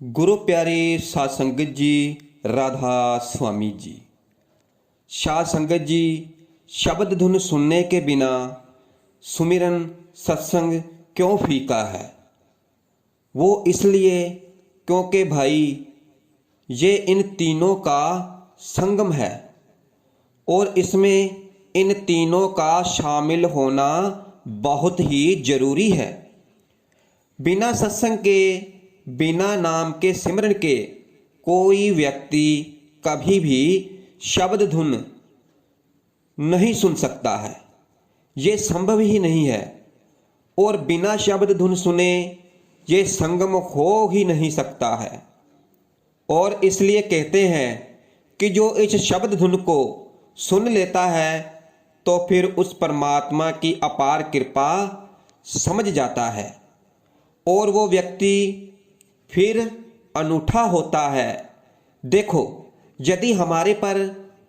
गुरु प्यारे साध संगत जी, राधा स्वामी जी। साध संगत जी, शब्द धुन सुनने के बिना सुमिरन सत्संग क्यों फीका है? वो इसलिए क्योंकि भाई ये इन तीनों का संगम है और इसमें इन तीनों का शामिल होना बहुत ही जरूरी है। बिना सत्संग के, बिना नाम के सिमरन के कोई व्यक्ति कभी भी शब्द धुन नहीं सुन सकता है। ये संभव ही नहीं है। और बिना शब्द धुन सुने ये संगम हो ही नहीं सकता है। और इसलिए कहते हैं कि जो इस शब्द धुन को सुन लेता है तो फिर उस परमात्मा की अपार कृपा समझ जाता है और वो व्यक्ति फिर अनूठा होता है। देखो, यदि हमारे पर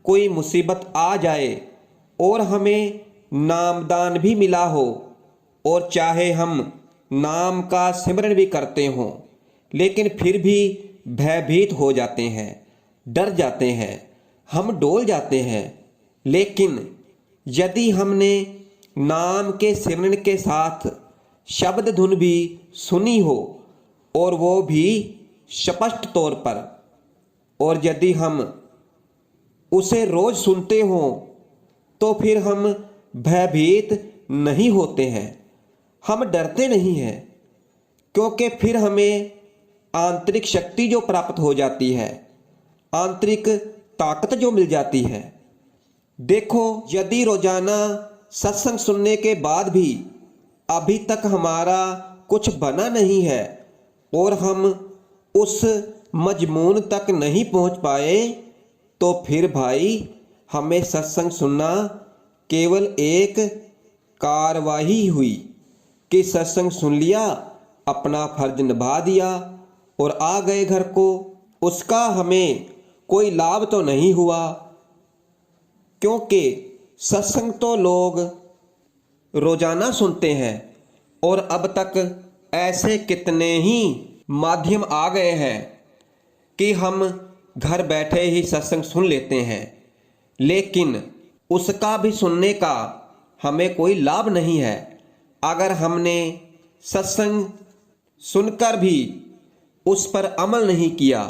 कोई मुसीबत आ जाए और हमें नामदान भी मिला हो और चाहे हम नाम का सिमरन भी करते हों, लेकिन फिर भी भयभीत हो जाते हैं, डर जाते हैं, हम डोल जाते हैं। लेकिन यदि हमने नाम के सिमरन के साथ शब्द धुन भी सुनी हो और वो भी स्पष्ट तौर पर, और यदि हम उसे रोज सुनते हों तो फिर हम भयभीत नहीं होते हैं, हम डरते नहीं हैं, क्योंकि फिर हमें आंतरिक शक्ति जो प्राप्त हो जाती है, आंतरिक ताकत जो मिल जाती है। देखो, यदि रोजाना सत्संग सुनने के बाद भी अभी तक हमारा कुछ बना नहीं है और हम उस मजमून तक नहीं पहुंच पाए, तो फिर भाई हमें सत्संग सुनना केवल एक कार्रवाई हुई कि सत्संग सुन लिया, अपना फर्ज निभा दिया और आ गए घर को। उसका हमें कोई लाभ तो नहीं हुआ, क्योंकि सत्संग तो लोग रोजाना सुनते हैं और अब तक ऐसे कितने ही माध्यम आ गए हैं कि हम घर बैठे ही सत्संग सुन लेते हैं, लेकिन उसका भी सुनने का हमें कोई लाभ नहीं है। अगर हमने सत्संग सुनकर भी उस पर अमल नहीं किया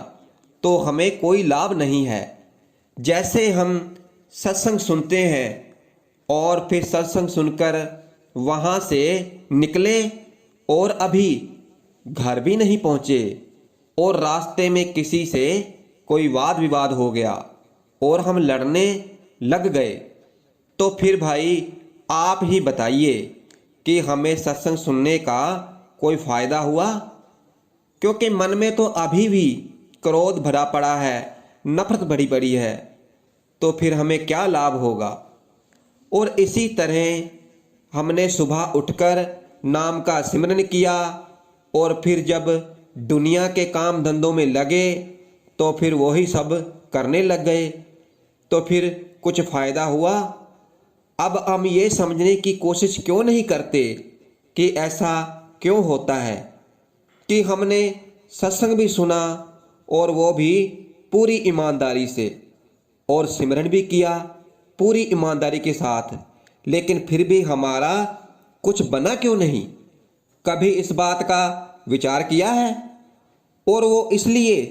तो हमें कोई लाभ नहीं है। जैसे हम सत्संग सुनते हैं और फिर सत्संग सुनकर वहाँ से निकले और अभी घर भी नहीं पहुँचे और रास्ते में किसी से कोई वाद विवाद हो गया और हम लड़ने लग गए, तो फिर भाई आप ही बताइए कि हमें सत्संग सुनने का कोई फायदा हुआ? क्योंकि मन में तो अभी भी क्रोध भरा पड़ा है, नफरत बड़ी बड़ी है, तो फिर हमें क्या लाभ होगा? और इसी तरह हमने सुबह उठकर नाम का सिमरन किया और फिर जब दुनिया के काम धंधों में लगे तो फिर वही सब करने लग गए, तो फिर कुछ फायदा हुआ? अब हम ये समझने की कोशिश क्यों नहीं करते कि ऐसा क्यों होता है कि हमने सत्संग भी सुना और वो भी पूरी ईमानदारी से, और सिमरन भी किया पूरी ईमानदारी के साथ, लेकिन फिर भी हमारा कुछ बना क्यों नहीं? कभी इस बात का विचार किया है? और वो इसलिए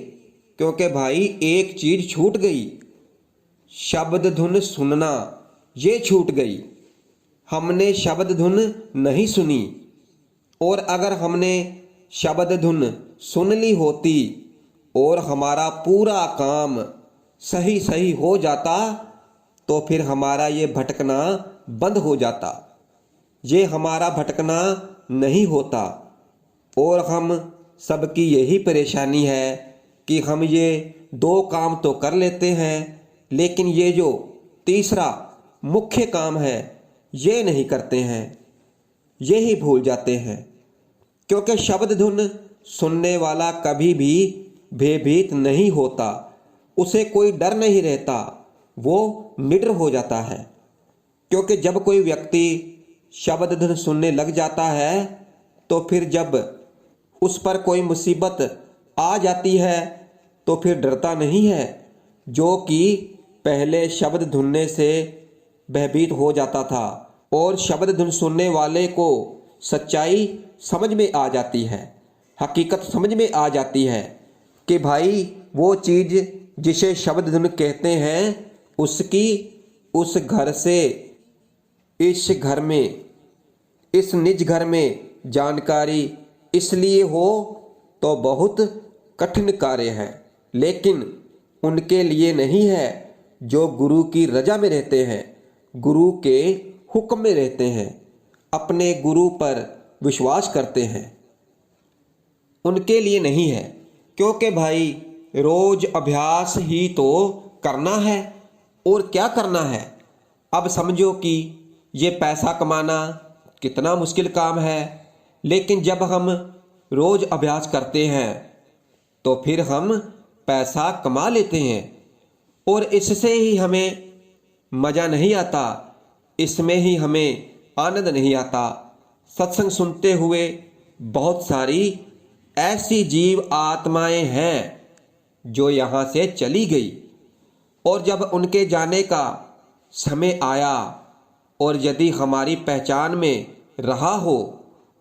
क्योंकि भाई एक चीज छूट गई, शब्द धुन सुनना ये छूट गई। हमने शब्द धुन नहीं सुनी, और अगर हमने शब्द धुन सुन ली होती और हमारा पूरा काम सही सही हो जाता तो फिर हमारा ये भटकना बंद हो जाता, ये हमारा भटकना नहीं होता। और हम सबकी यही परेशानी है कि हम ये दो काम तो कर लेते हैं, लेकिन ये जो तीसरा मुख्य काम है ये नहीं करते हैं, यही भूल जाते हैं। क्योंकि शब्द धुन सुनने वाला कभी भी भयभीत नहीं होता, उसे कोई डर नहीं रहता, वो निडर हो जाता है। क्योंकि जब कोई व्यक्ति शब्द धुन सुनने लग जाता है तो फिर जब उस पर कोई मुसीबत आ जाती है तो फिर डरता नहीं है, जो कि पहले शब्द धुनने से भयभीत हो जाता था। और शब्द धुन सुनने वाले को सच्चाई समझ में आ जाती है, हकीकत समझ में आ जाती है कि भाई वो चीज़ जिसे शब्द धुन कहते हैं उसकी उस घर से इस घर में, इस निज घर में जानकारी इसलिए हो तो बहुत कठिन कार्य है, लेकिन उनके लिए नहीं है जो गुरु की रजा में रहते हैं, गुरु के हुक्म में रहते हैं, अपने गुरु पर विश्वास करते हैं, उनके लिए नहीं है। क्योंकि भाई रोज अभ्यास ही तो करना है, और क्या करना है। अब समझो कि ये पैसा कमाना कितना मुश्किल काम है, लेकिन जब हम रोज अभ्यास करते हैं तो फिर हम पैसा कमा लेते हैं, और इससे ही हमें मज़ा नहीं आता, इसमें ही हमें आनंद नहीं आता। सत्संग सुनते हुए बहुत सारी ऐसी जीव आत्माएं हैं जो यहाँ से चली गई, और जब उनके जाने का समय आया और यदि हमारी पहचान में रहा हो,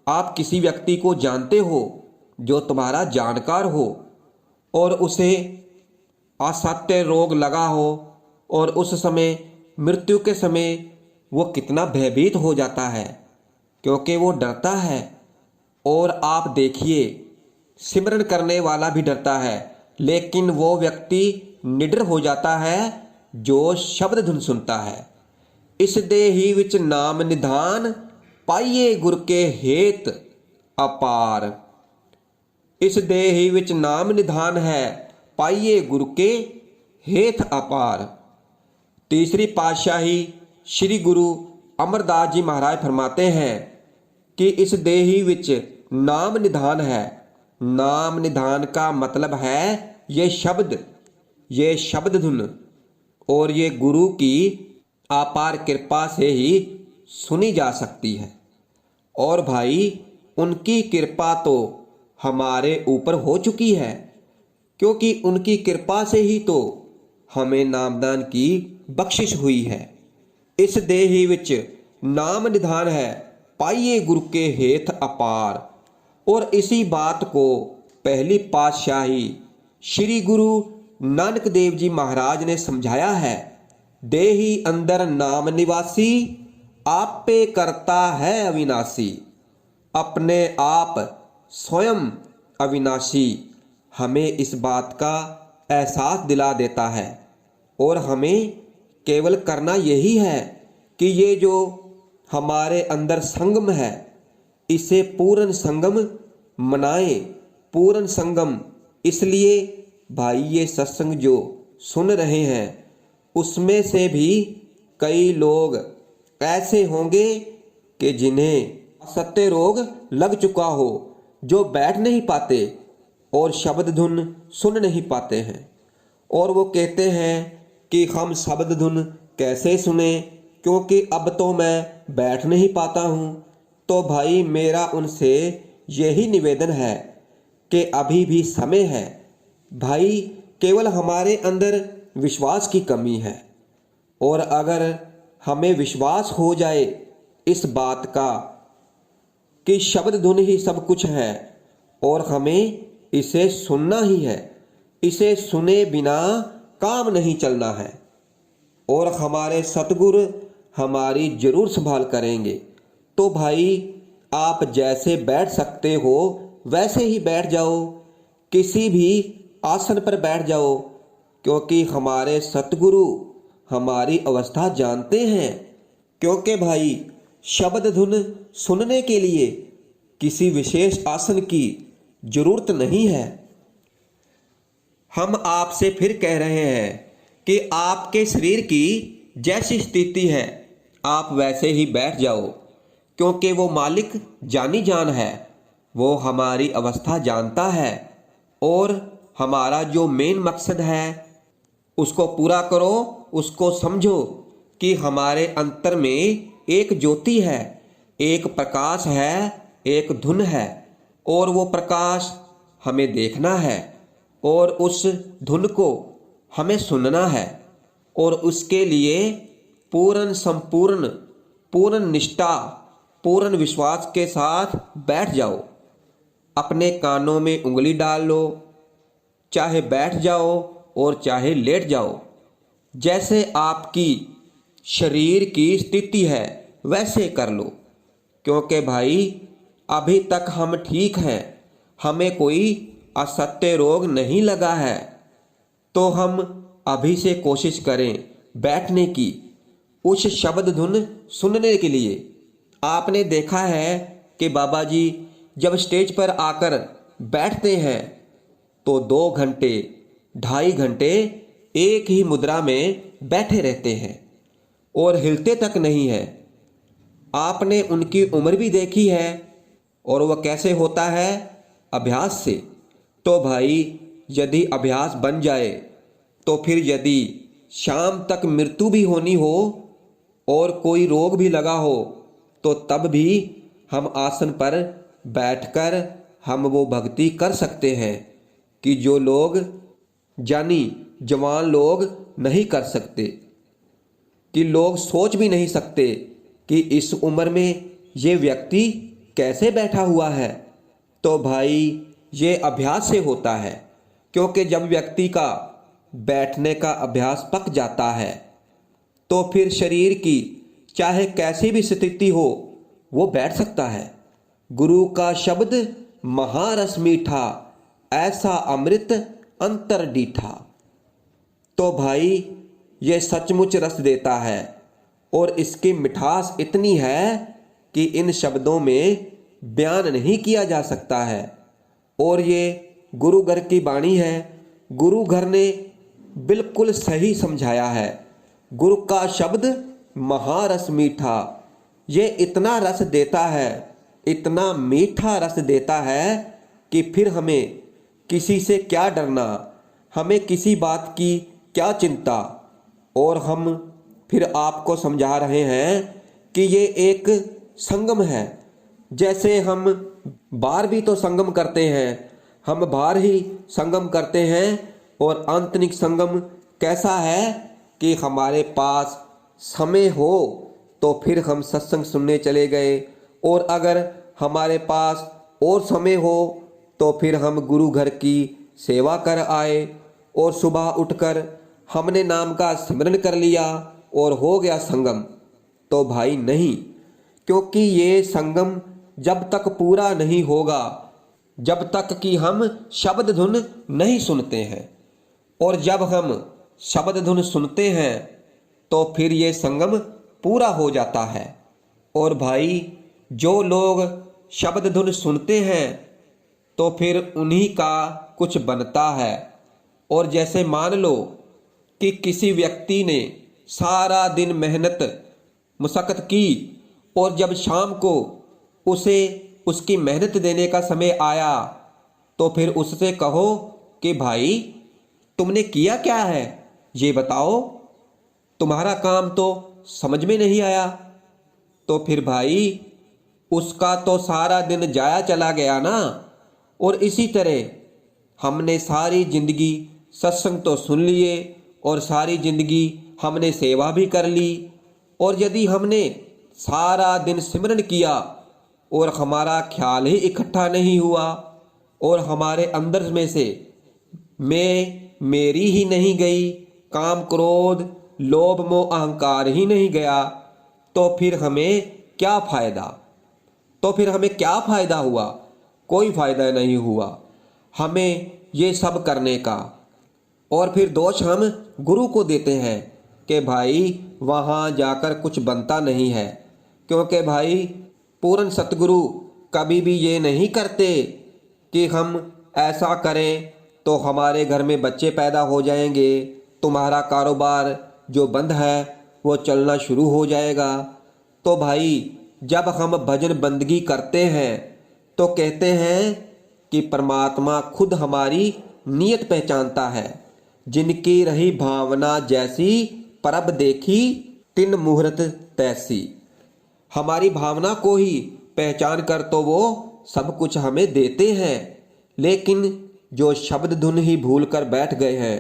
आप किसी व्यक्ति को जानते हो जो तुम्हारा जानकार हो और उसे असाध्य रोग लगा हो, और उस समय मृत्यु के समय वो कितना भयभीत हो जाता है, क्योंकि वो डरता है। और आप देखिए सिमरन करने वाला भी डरता है, लेकिन वो व्यक्ति निडर हो जाता है जो शब्द धुन सुनता है। इस देही विच नाम निधान, पाइए गुर के हेत अपार। इस देही विच नाम निधान है, पाइए गुरु के हेत अपार। तीसरी पातशाही श्री गुरु अमरदास जी महाराज फरमाते हैं कि इस देही विच नाम निधान है। नाम निधान का मतलब है ये शब्द धुन, और ये गुरु की अपार कृपा से ही सुनी जा सकती है। और भाई उनकी कृपा तो हमारे ऊपर हो चुकी है, क्योंकि उनकी कृपा से ही तो हमें नामदान की बख्शिश हुई है। इस देही विच नाम निधान है, पाइए गुरु के हेत अपार। और इसी बात को पहली पातशाही श्री गुरु नानक देव जी महाराज ने समझाया है। देही अंदर नाम निवासी, आपे करता है अविनाशी। अपने आप स्वयं अविनाशी हमें इस बात का एहसास दिला देता है, और हमें केवल करना यही है कि ये जो हमारे अंदर संगम है इसे पूर्ण संगम मनाएं। पूर्ण संगम इसलिए भाई ये सत्संग जो सुन रहे हैं उसमें से भी कई लोग ऐसे होंगे कि जिन्हें सत्य रोग लग चुका हो, जो बैठ नहीं पाते और शब्द धुन सुन नहीं पाते हैं, और वो कहते हैं कि हम शब्द धुन कैसे सुने, क्योंकि अब तो मैं बैठ नहीं पाता हूँ। तो भाई मेरा उनसे यही निवेदन है कि अभी भी समय है भाई, केवल हमारे अंदर विश्वास की कमी है। और अगर हमें विश्वास हो जाए इस बात का कि शब्द धुन ही सब कुछ है और हमें इसे सुनना ही है, इसे सुने बिना काम नहीं चलना है, और हमारे सतगुरु हमारी जरूर संभाल करेंगे, तो भाई आप जैसे बैठ सकते हो वैसे ही बैठ जाओ, किसी भी आसन पर बैठ जाओ, क्योंकि हमारे सतगुरु हमारी अवस्था जानते हैं। क्योंकि भाई शब्द धुन सुनने के लिए किसी विशेष आसन की जरूरत नहीं है। हम आपसे फिर कह रहे हैं कि आपके शरीर की जैसी स्थिति है आप वैसे ही बैठ जाओ, क्योंकि वो मालिक जानी जान है, वो हमारी अवस्था जानता है, और हमारा जो मेन मकसद है उसको पूरा करो। उसको समझो कि हमारे अंतर में एक ज्योति है, एक प्रकाश है, एक धुन है, और वो प्रकाश हमें देखना है और उस धुन को हमें सुनना है और उसके लिए पूर्ण संपूर्ण पूर्ण निष्ठा पूर्ण विश्वास के साथ बैठ जाओ। अपने कानों में उंगली डाल लो, चाहे बैठ जाओ और चाहे लेट जाओ। जैसे आपकी शरीर की स्थिति है वैसे कर लो, क्योंकि भाई अभी तक हम ठीक हैं, हमें कोई असत्य रोग नहीं लगा है। तो हम अभी से कोशिश करें बैठने की, उस शब्द धुन सुनने के लिए। आपने देखा है कि बाबा जी जब स्टेज पर आकर बैठते हैं तो 2 घंटे 2.5 घंटे एक ही मुद्रा में बैठे रहते हैं और हिलते तक नहीं है। आपने उनकी उम्र भी देखी है और वह कैसे होता है, अभ्यास से। तो भाई यदि अभ्यास बन जाए तो फिर यदि शाम तक मृत्यु भी होनी हो और कोई रोग भी लगा हो तो तब भी हम आसन पर बैठकर हम वो भक्ति कर सकते हैं कि जो लोग जानी जवान लोग नहीं कर सकते, कि लोग सोच भी नहीं सकते कि इस उम्र में ये व्यक्ति कैसे बैठा हुआ है। तो भाई ये अभ्यास से होता है, क्योंकि जब व्यक्ति का बैठने का अभ्यास पक जाता है तो फिर शरीर की चाहे कैसी भी स्थिति हो वो बैठ सकता है। गुरु का शब्द महारस मीठा, ऐसा अमृत अंतर डीठा। तो भाई ये सचमुच रस देता है और इसकी मिठास इतनी है कि इन शब्दों में बयान नहीं किया जा सकता है। और ये गुरु घर की वाणी है, गुरु घर ने बिल्कुल सही समझाया है। गुरु का शब्द महारस मीठा, ये इतना रस देता है, इतना मीठा रस देता है कि फिर हमें किसी से क्या डरना, हमें किसी बात की क्या चिंता। और हम फिर आपको समझा रहे हैं कि ये एक संगम है। जैसे हम बाहर भी तो संगम करते हैं, हम बाहर ही संगम करते हैं। और आंतरिक संगम कैसा है कि हमारे पास समय हो तो फिर हम सत्संग सुनने चले गए, और अगर हमारे पास और समय हो तो फिर हम गुरु घर की सेवा कर आए, और सुबह उठकर हमने नाम का स्मरण कर लिया और हो गया संगम। तो भाई नहीं, क्योंकि ये संगम जब तक पूरा नहीं होगा जब तक कि हम शब्द धुन नहीं सुनते हैं। और जब हम शब्द धुन सुनते हैं तो फिर ये संगम पूरा हो जाता है। और भाई जो लोग शब्द धुन सुनते हैं तो फिर उन्हीं का कुछ बनता है। और जैसे मान लो कि किसी व्यक्ति ने सारा दिन मेहनत मशक्कत की और जब शाम को उसे उसकी मेहनत देने का समय आया तो फिर उससे कहो कि भाई तुमने किया क्या है, ये बताओ, तुम्हारा काम तो समझ में नहीं आया। तो फिर भाई उसका तो सारा दिन जाया चला गया ना। और इसी तरह हमने सारी जिंदगी सत्संग तो सुन लिए और सारी जिंदगी हमने सेवा भी कर ली, और यदि हमने सारा दिन सिमरन किया और हमारा ख्याल ही इकट्ठा नहीं हुआ और हमारे अंदर में से मैं मेरी ही नहीं गई, काम क्रोध लोभ मोह अहंकार ही नहीं गया, तो फिर हमें क्या फायदा? तो फिर हमें क्या फायदा हुआ? कोई फायदा नहीं हुआ हमें ये सब करने का। और फिर दोष हम गुरु को देते हैं कि भाई वहाँ जाकर कुछ बनता नहीं है, क्योंकि भाई पूर्ण सतगुरु कभी भी ये नहीं करते कि हम ऐसा करें तो हमारे घर में बच्चे पैदा हो जाएंगे, तुम्हारा कारोबार जो बंद है वो चलना शुरू हो जाएगा। तो भाई जब हम भजन बंदगी करते हैं तो कहते हैं कि परमात्मा खुद हमारी नीयत पहचानता है। जिनकी रही भावना जैसी परब देखी तिन मुहूर्त तैसी। हमारी भावना को ही पहचान कर तो वो सब कुछ हमें देते हैं, लेकिन जो शब्द धुन ही भूल कर बैठ गए हैं,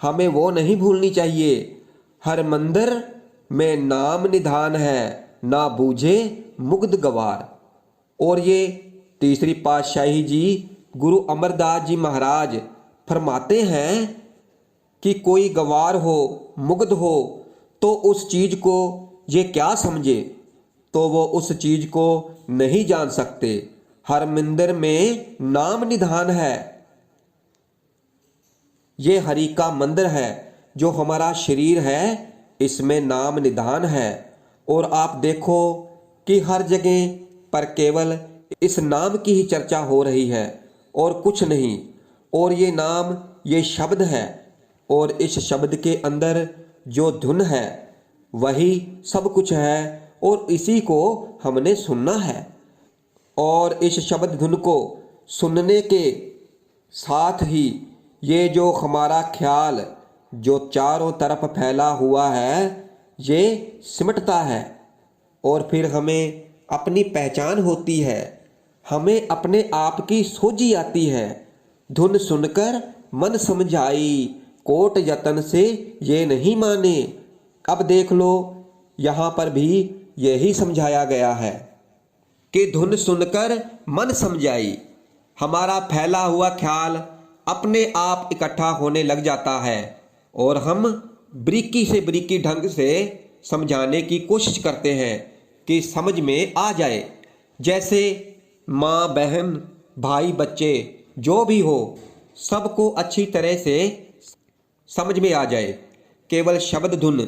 हमें वो नहीं भूलनी चाहिए। हर मंदिर में नाम निधान है, ना बूझे मुग्ध गवार। और ये तीसरी पातशाही जी गुरु अमरदास जी महाराज फरमाते हैं कि कोई गवार हो, मुग्ध हो, तो उस चीज को ये क्या समझे, तो वो उस चीज को नहीं जान सकते। हर मंदिर में नाम निधान है, ये हरि का मंदिर है। जो हमारा शरीर है, इसमें नाम निधान है। और आप देखो कि हर जगह पर केवल इस नाम की ही चर्चा हो रही है और कुछ नहीं। और ये नाम, ये शब्द है, और इस शब्द के अंदर जो धुन है वही सब कुछ है, और इसी को हमने सुनना है। और इस शब्द धुन को सुनने के साथ ही ये जो हमारा ख्याल जो चारों तरफ फैला हुआ है, ये सिमटता है, और फिर हमें अपनी पहचान होती है, हमें अपने आप की सोझी आती है। धुन सुनकर मन समझाई, कोट यतन से ये नहीं माने। अब देख लो, यहाँ पर भी यही समझाया गया है कि धुन सुनकर मन समझाई। हमारा फैला हुआ ख्याल अपने आप इकट्ठा होने लग जाता है, और हम बारीकी से बारीकी ढंग से समझाने की कोशिश करते हैं कि समझ में आ जाए। जैसे माँ, बहन, भाई, बच्चे जो भी हो, सबको अच्छी तरह से समझ में आ जाए। केवल शब्द धुन,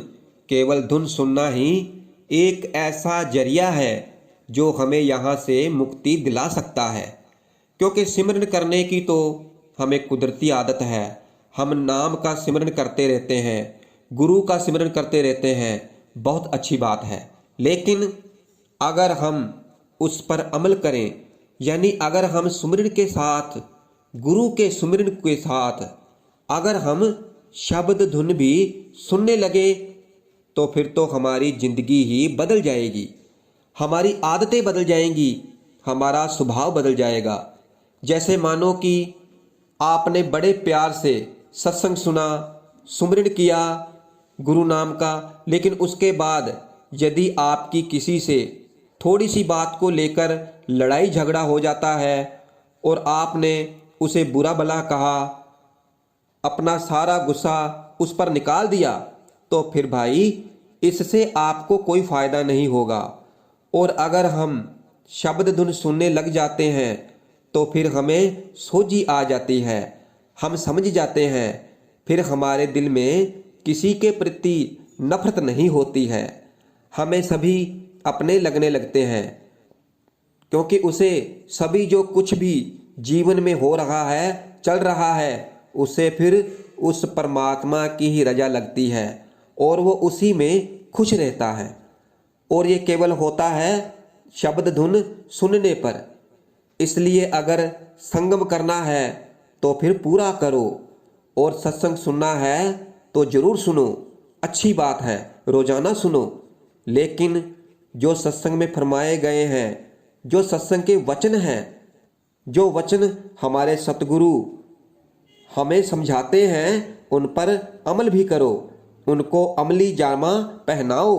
केवल धुन सुनना ही एक ऐसा जरिया है जो हमें यहाँ से मुक्ति दिला सकता है। क्योंकि सिमरन करने की तो हमें कुदरती आदत है। हम नाम का सिमरन करते रहते हैं, गुरु का सिमरन करते रहते हैं, बहुत अच्छी बात है। लेकिन अगर हम उस पर अमल करें, यानी अगर हम सुमिरन के साथ, गुरु के सुमिरन के साथ अगर हम शब्द धुन भी सुनने लगे, तो फिर तो हमारी जिंदगी ही बदल जाएगी, हमारी आदतें बदल जाएंगी, हमारा स्वभाव बदल जाएगा। जैसे मानो कि आपने बड़े प्यार से सत्संग सुना, सुमिरन किया गुरु नाम का, लेकिन उसके बाद यदि आपकी किसी से थोड़ी सी बात को लेकर लड़ाई झगड़ा हो जाता है और आपने उसे बुरा भला कहा, अपना सारा गुस्सा उस पर निकाल दिया, तो फिर भाई इससे आपको कोई फायदा नहीं होगा। और अगर हम शब्द धुन सुनने लग जाते हैं तो फिर हमें सोझी आ जाती है, हम समझ जाते हैं, फिर हमारे दिल में किसी के प्रति नफरत नहीं होती है, हमें सभी अपने लगने लगते हैं। क्योंकि उसे सभी जो कुछ भी जीवन में हो रहा है, चल रहा है, उसे फिर उस परमात्मा की ही रजा लगती है और वो उसी में खुश रहता है। और ये केवल होता है शब्द धुन सुनने पर। इसलिए अगर संगम करना है तो फिर पूरा करो, और सत्संग सुनना है तो जरूर सुनो, अच्छी बात है, रोजाना सुनो। लेकिन जो सत्संग में फरमाए गए हैं, जो सत्संग के वचन हैं, जो वचन हमारे सतगुरु हमें समझाते हैं, उन पर अमल भी करो, उनको अमली जामा पहनाओ।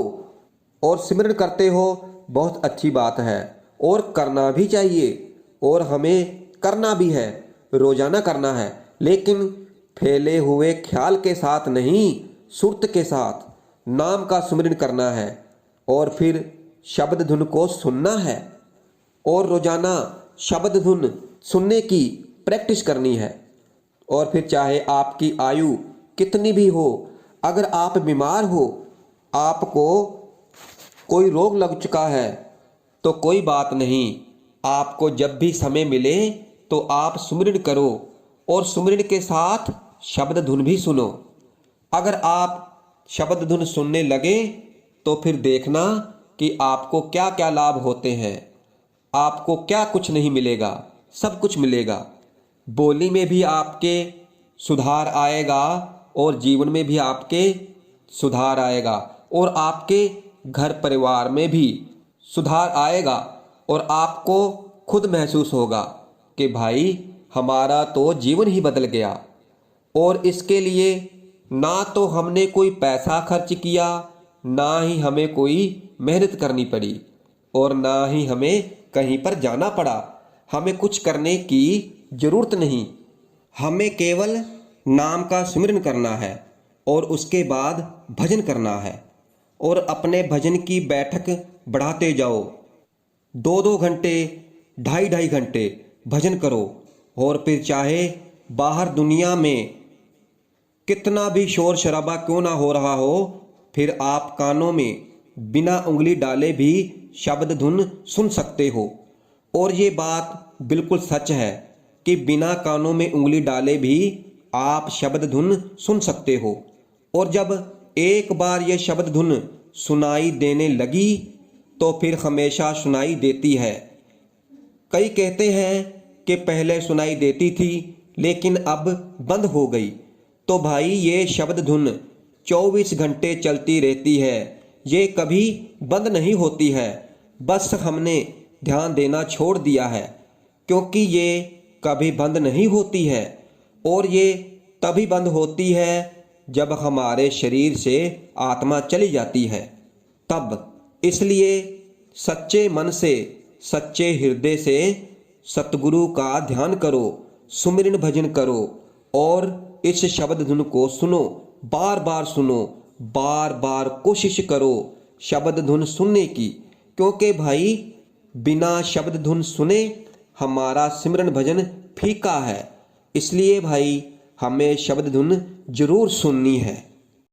और सिमरन करते हो, बहुत अच्छी बात है, और करना भी चाहिए, और हमें करना भी है, रोजाना करना है, लेकिन फैले हुए ख्याल के साथ नहीं, सुरत के साथ नाम का सुमिरन करना है। और फिर शब्द धुन को सुनना है, और रोजाना शब्द धुन सुनने की प्रैक्टिस करनी है। और फिर चाहे आपकी आयु कितनी भी हो, अगर आप बीमार हो, आपको कोई रोग लग चुका है, तो कोई बात नहीं, आपको जब भी समय मिले तो आप सुमिरन करो, और सुमिरन के साथ शब्द धुन भी सुनो। अगर आप शब्द धुन सुनने लगे तो फिर देखना कि आपको क्या क्या लाभ होते हैं। आपको क्या कुछ नहीं मिलेगा, सब कुछ मिलेगा। बोली में भी आपके सुधार आएगा, और जीवन में भी आपके सुधार आएगा, और आपके घर परिवार में भी सुधार आएगा। और आपको खुद महसूस होगा कि भाई हमारा तो जीवन ही बदल गया। और इसके लिए ना तो हमने कोई पैसा खर्च किया, ना ही हमें कोई मेहनत करनी पड़ी, और ना ही हमें कहीं पर जाना पड़ा। हमें कुछ करने की जरूरत नहीं, हमें केवल नाम का सिमरन करना है और उसके बाद भजन करना है। और अपने भजन की बैठक बढ़ाते जाओ, 2-2 घंटे, 2.5 घंटे भजन करो। और फिर चाहे बाहर दुनिया में कितना भी शोर शराबा क्यों ना हो रहा हो, फिर आप कानों में बिना उंगली डाले भी शब्द धुन सुन सकते हो। और ये बात बिल्कुल सच है कि बिना कानों में उंगली डाले भी आप शब्द धुन सुन सकते हो। और जब एक बार यह शब्द धुन सुनाई देने लगी तो फिर हमेशा सुनाई देती है। कई कहते हैं कि पहले सुनाई देती थी लेकिन अब बंद हो गई। तो भाई ये शब्द धुन 24 घंटे चलती रहती है, ये कभी बंद नहीं होती है। बस हमने ध्यान देना छोड़ दिया है, क्योंकि ये कभी बंद नहीं होती है। और ये तभी बंद होती है जब हमारे शरीर से आत्मा चली जाती है, तब। इसलिए सच्चे मन से, सच्चे हृदय से सतगुरु का ध्यान करो, सुमिरन भजन करो और इस शब्द धुन को सुनो, बार बार सुनो, बार बार कोशिश करो शब्द धुन सुनने की। क्योंकि भाई बिना शब्द धुन सुने हमारा सिमरन भजन फीका है। इसलिए भाई हमें शब्द धुन जरूर सुननी है।